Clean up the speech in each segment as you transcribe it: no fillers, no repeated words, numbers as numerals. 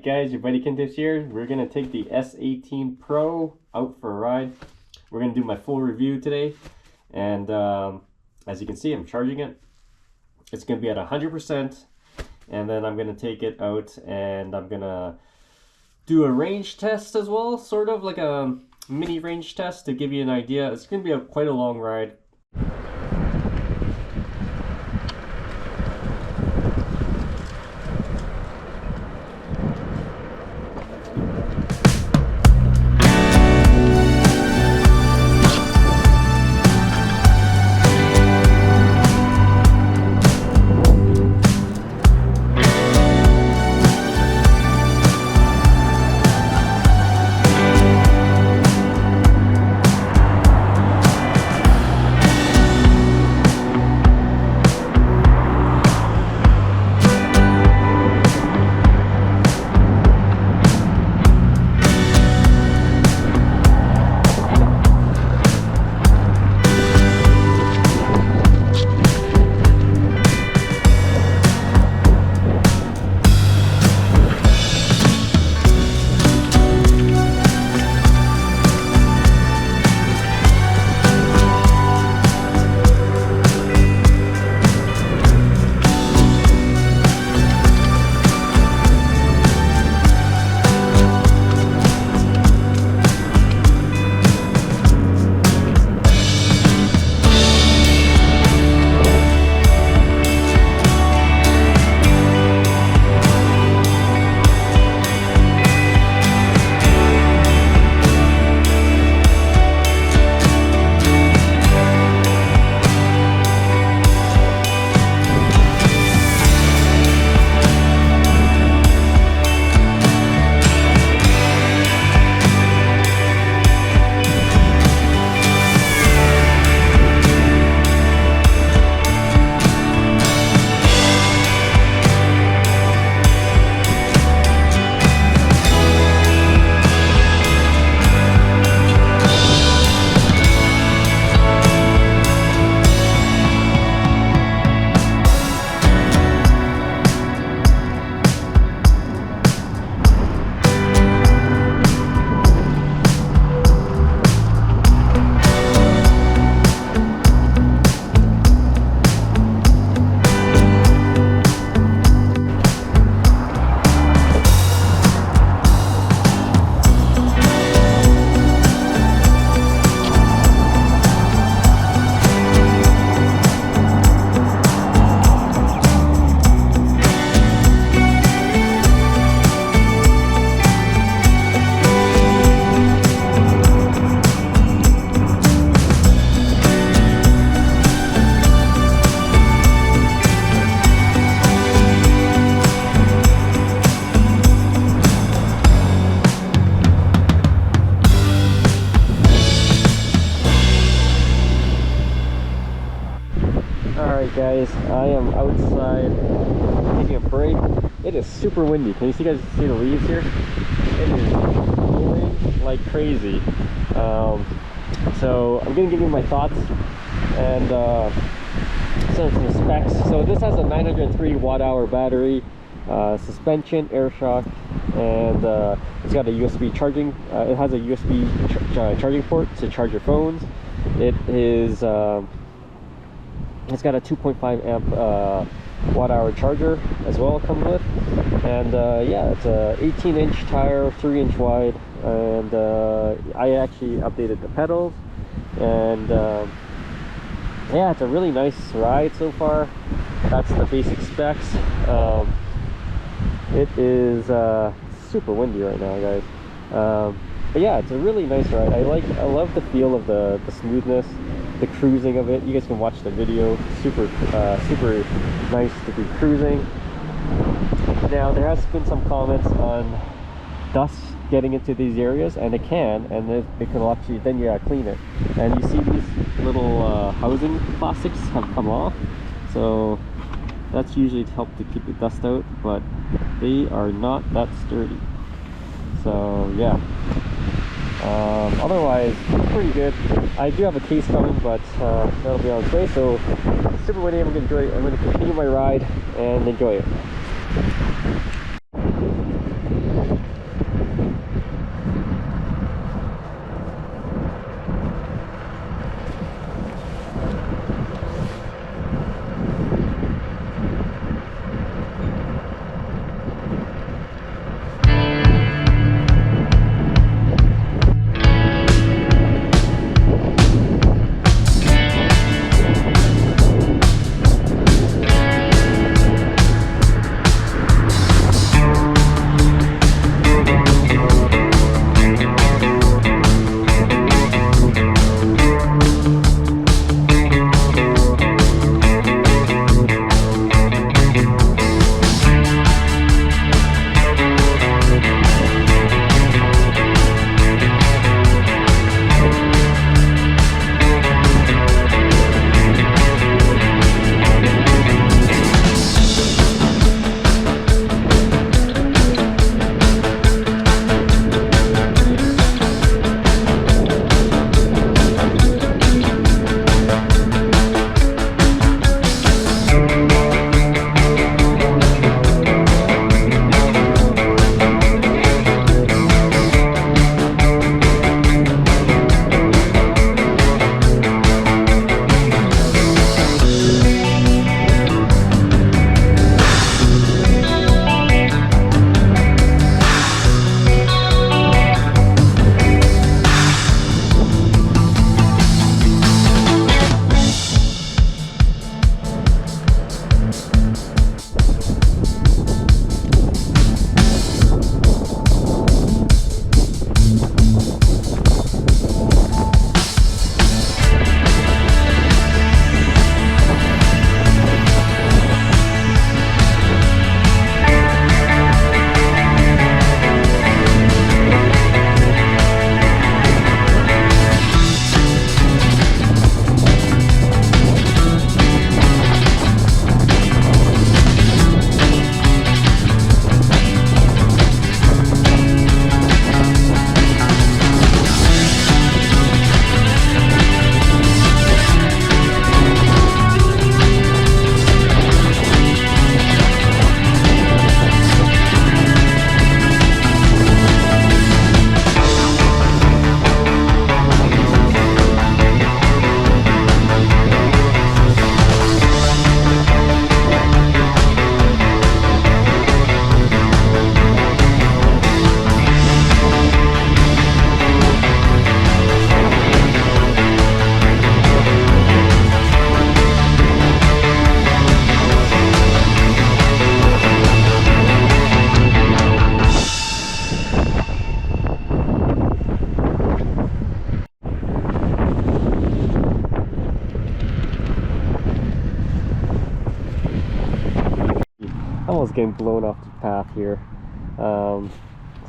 guys, your buddy Kintips here. We're gonna take the S18 Pro out for a ride. We're gonna do my full review today, and as you can see, I'm charging it. It's gonna be at 100%, and then I'm gonna take it out and I'm gonna do a range test as well, sort of like a mini range test to give you an idea. It's gonna be quite a long ride. Alright guys, I am outside taking a break. It is super windy. Can you guys see the leaves here? It is blowing like crazy. So I'm gonna give you my thoughts and some specs. So this has a 903 watt-hour battery, suspension, air shock, and it's got a USB charging. It has a USB charging port to charge your phones. It is it's got a 2.5 amp watt-hour charger as well comes with, and yeah, it's a 18-inch tire, 3-inch wide, and I actually updated the pedals, and yeah, it's a really nice ride so far. That's the basic specs. It is super windy right now, guys, but yeah, it's a really nice ride. I love the feel of the smoothness, the cruising of it. You guys can watch the video. Super nice to be cruising. Now there has been some comments on dust getting into these areas, and it can, and it can actually then clean it. And you see these little housing plastics have come off, so that's usually to help to keep the dust out, but they are not that sturdy. So yeah, otherwise pretty good. I do have a case coming, but that'll be on its way. So super windy. I'm gonna continue my ride and enjoy it. Almost getting blown off the path here.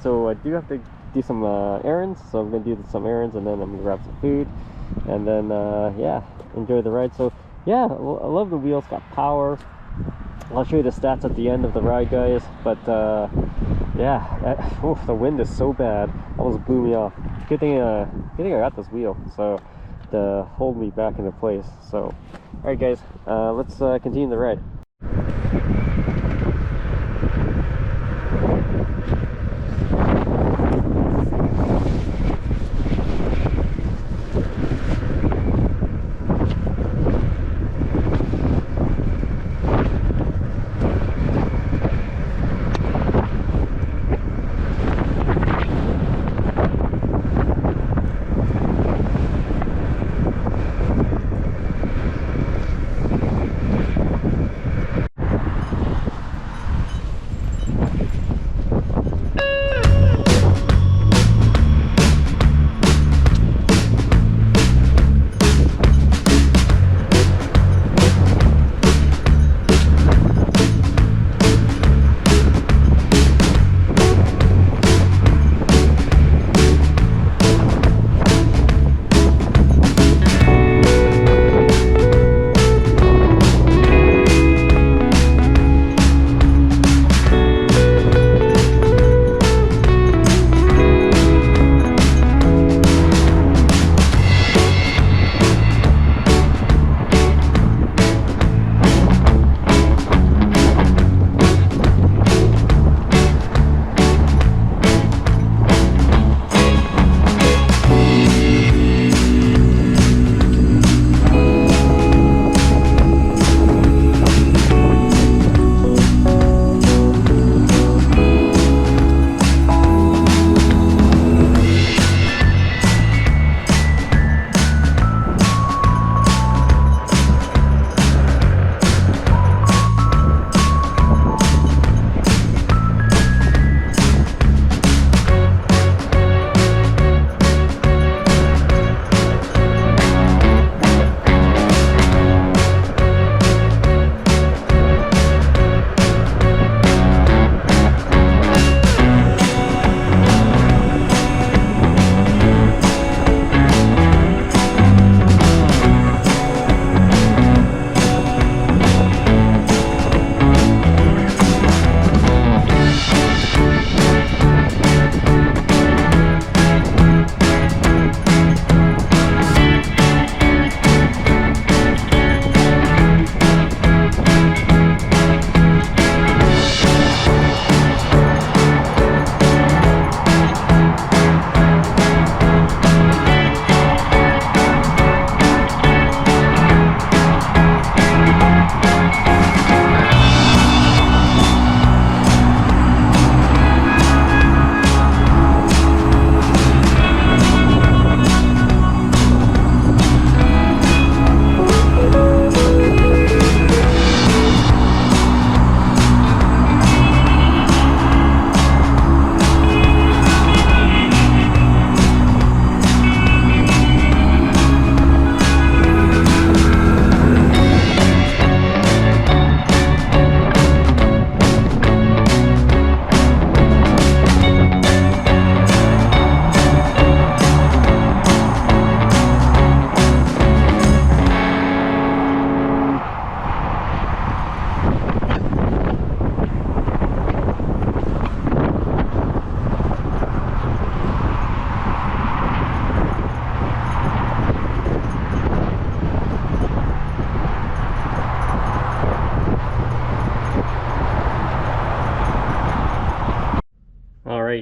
So I do have to do some errands, so I'm gonna do some errands and then I'm gonna grab some food and then yeah, enjoy the ride. So yeah, I love the wheels, got power. I'll show you the stats at the end of the ride, guys, but yeah, the wind is so bad, almost blew me off. Good thing I got this wheel so to hold me back into place. So all right guys, let's continue the ride.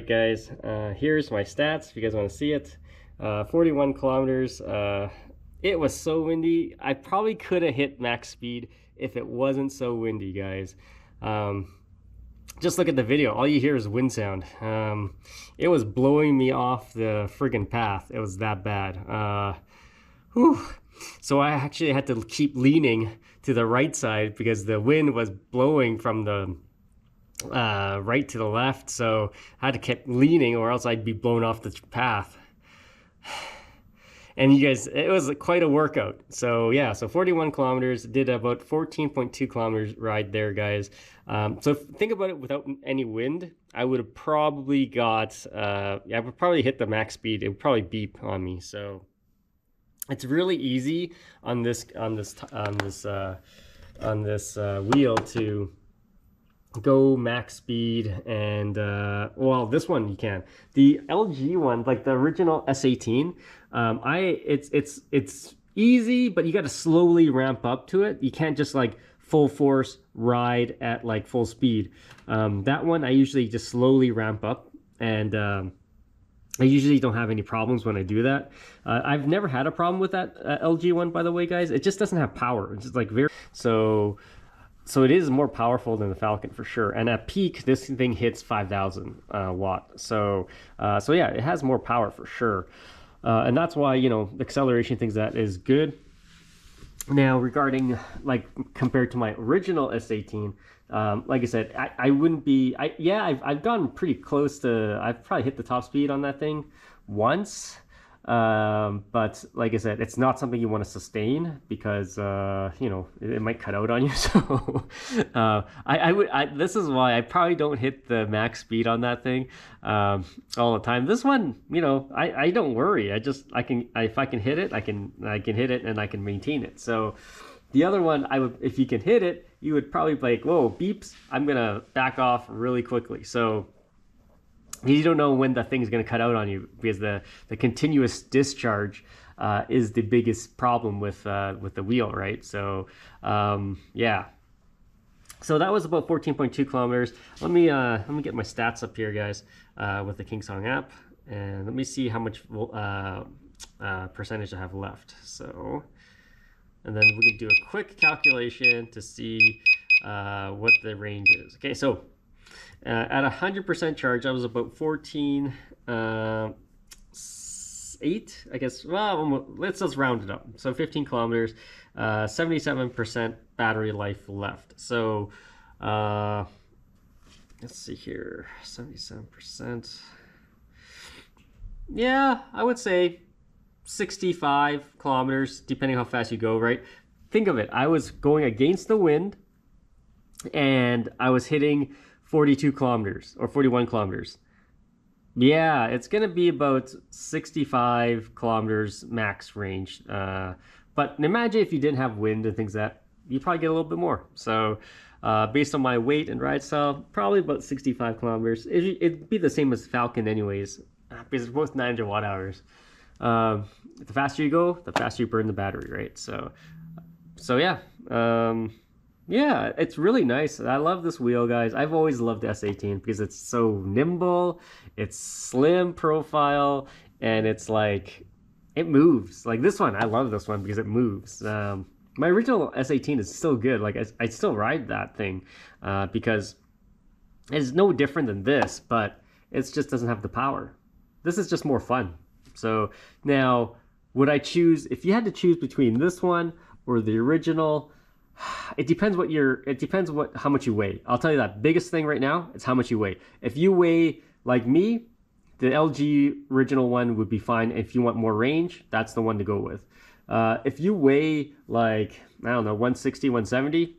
guys, here's my stats if you guys want to see it. 41 kilometers. It was so windy. I probably could have hit max speed if it wasn't so windy, guys. Just look at the video. All you hear is wind sound. It was blowing me off the friggin' path. It was that bad. Whew. So I actually had to keep leaning to the right side because the wind was blowing from the right to the left. So I had to keep leaning or else I'd be blown off the path. And you guys, it was quite a workout. So yeah, so 41 kilometers, did about 14.2 kilometers ride there, guys. So think about it, without any wind, I would have probably got, I would probably hit the max speed. It would probably beep on me. So it's really easy on this wheel to go max speed. And well, this one you can. The LG one, like the original S18, it's easy, but you got to slowly ramp up to it. You can't just like full force ride at like full speed. That one I usually just slowly ramp up, and I usually don't have any problems when I do that. I've never had a problem with that LG one, by the way, guys. It just doesn't have power. It's just like very so it is more powerful than the Falcon for sure. And at peak, this thing hits 5,000 watt. So yeah, it has more power for sure. And that's why, you know, acceleration, things that is good. Now, regarding like compared to my original S18, like I said, I wouldn't be, I've gotten pretty close to, I've probably hit the top speed on that thing once. But like I said, it's not something you want to sustain because, you know, it might cut out on you. So, this is why I probably don't hit the max speed on that thing, all the time. This one, you know, I don't worry. If I can hit it, I can hit it and I can maintain it. So the other one, if you can hit it, you would probably be like, whoa, beeps, I'm going to back off really quickly. So you don't know when the thing's going to cut out on you, because the continuous discharge is the biggest problem with the wheel, right? So yeah. So that was about 14.2 kilometers. Let me get my stats up here, guys, with the KingSong app, and let me see how much percentage I have left. So, and then we can do a quick calculation to see what the range is. Okay, so at 100% charge, I was about 14.8, I guess. Well, let's just round it up. So 15 kilometers, 77% battery life left. So let's see here, 77%. Yeah, I would say 65 kilometers, depending how fast you go, right? Think of it. I was going against the wind, and I was hitting 42 kilometers or 41 kilometers. Yeah, it's going to be about 65 kilometers max range. But imagine if you didn't have wind and things that, you probably get a little bit more. So based on my weight and ride style, probably about 65 kilometers. It'd be the same as Falcon anyways, because it's both 900 watt hours. The faster you go, the faster you burn the battery, right? So yeah. Yeah, it's really nice. I love this wheel, guys. I've always loved the S18 because it's so nimble, it's slim profile, and it's like, it moves. Like this one, I love this one because it moves. My original S18 is still good. Like I still ride that thing because it's no different than this, but it just doesn't have the power. This is just more fun. So now, would I choose, if you had to choose between this one or the original, it depends how much you weigh. I'll tell you that biggest thing right now is how much you weigh. If you weigh like me, the LG original one would be fine. If you want more range, that's the one to go with. If you weigh like, I don't know, 160, 170,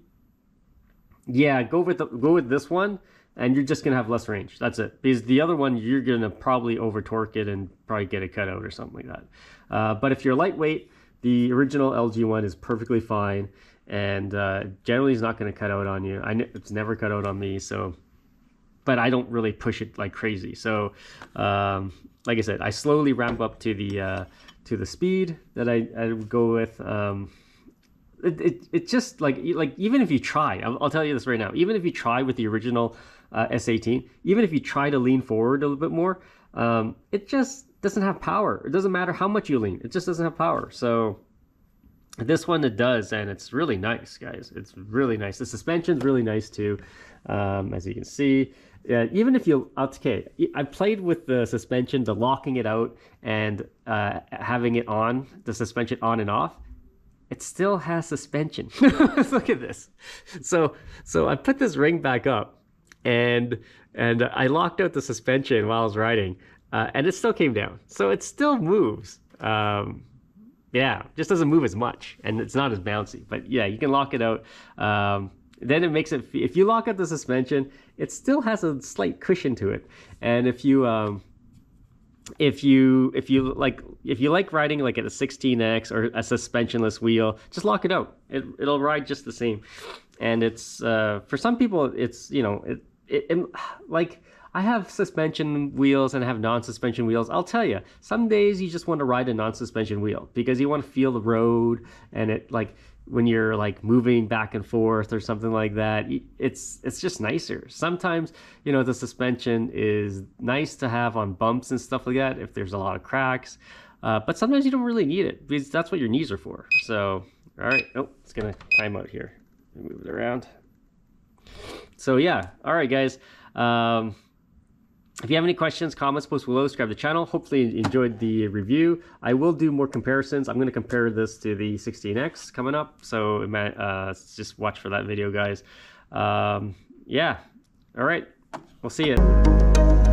yeah, go with this one, and you're just gonna have less range. That's it. Because the other one, you're gonna probably over torque it and probably get a cutout or something like that. But if you're lightweight, the original LG one is perfectly fine. And generally it's not going to cut out on you. It's never cut out on me, so, but I don't really push it like crazy. So like I said, I slowly ramp up to the speed that I would go with. it just like even if you try, I'll tell you this right now, even if you try with the original S18, even if you try to lean forward a little bit more, it just doesn't have power. It doesn't matter how much you lean, it just doesn't have power. So this one it does, and it's really nice, guys. It's really nice. The suspension's really nice too, as you can see. Even if you, okay, I played with the suspension, the locking it out and having it on, the suspension on and off. It still has suspension. Look at this. So I put this ring back up, and I locked out the suspension while I was riding, and it still came down. So it still moves. Yeah, just doesn't move as much, and it's not as bouncy. But yeah, you can lock it out. Then it makes it, if you lock out the suspension, it still has a slight cushion to it. And if you like riding like at a 16X or a suspensionless wheel, just lock it out. It'll ride just the same. And it's for some people, it's, you know, like I have suspension wheels and I have non-suspension wheels. I'll tell you, some days you just want to ride a non-suspension wheel because you want to feel the road, and it, like when you're like moving back and forth or something like that, it's just nicer. Sometimes, you know, the suspension is nice to have on bumps and stuff like that if there's a lot of cracks, but sometimes you don't really need it because that's what your knees are for. So, all right, oh, it's gonna time out here. Move it around. So yeah, all right, guys. If you have any questions, comments, post below, subscribe to the channel. Hopefully you enjoyed the review. I will do more comparisons. I'm going to compare this to the 16X coming up. So just watch for that video, guys. Yeah. All right. We'll see you.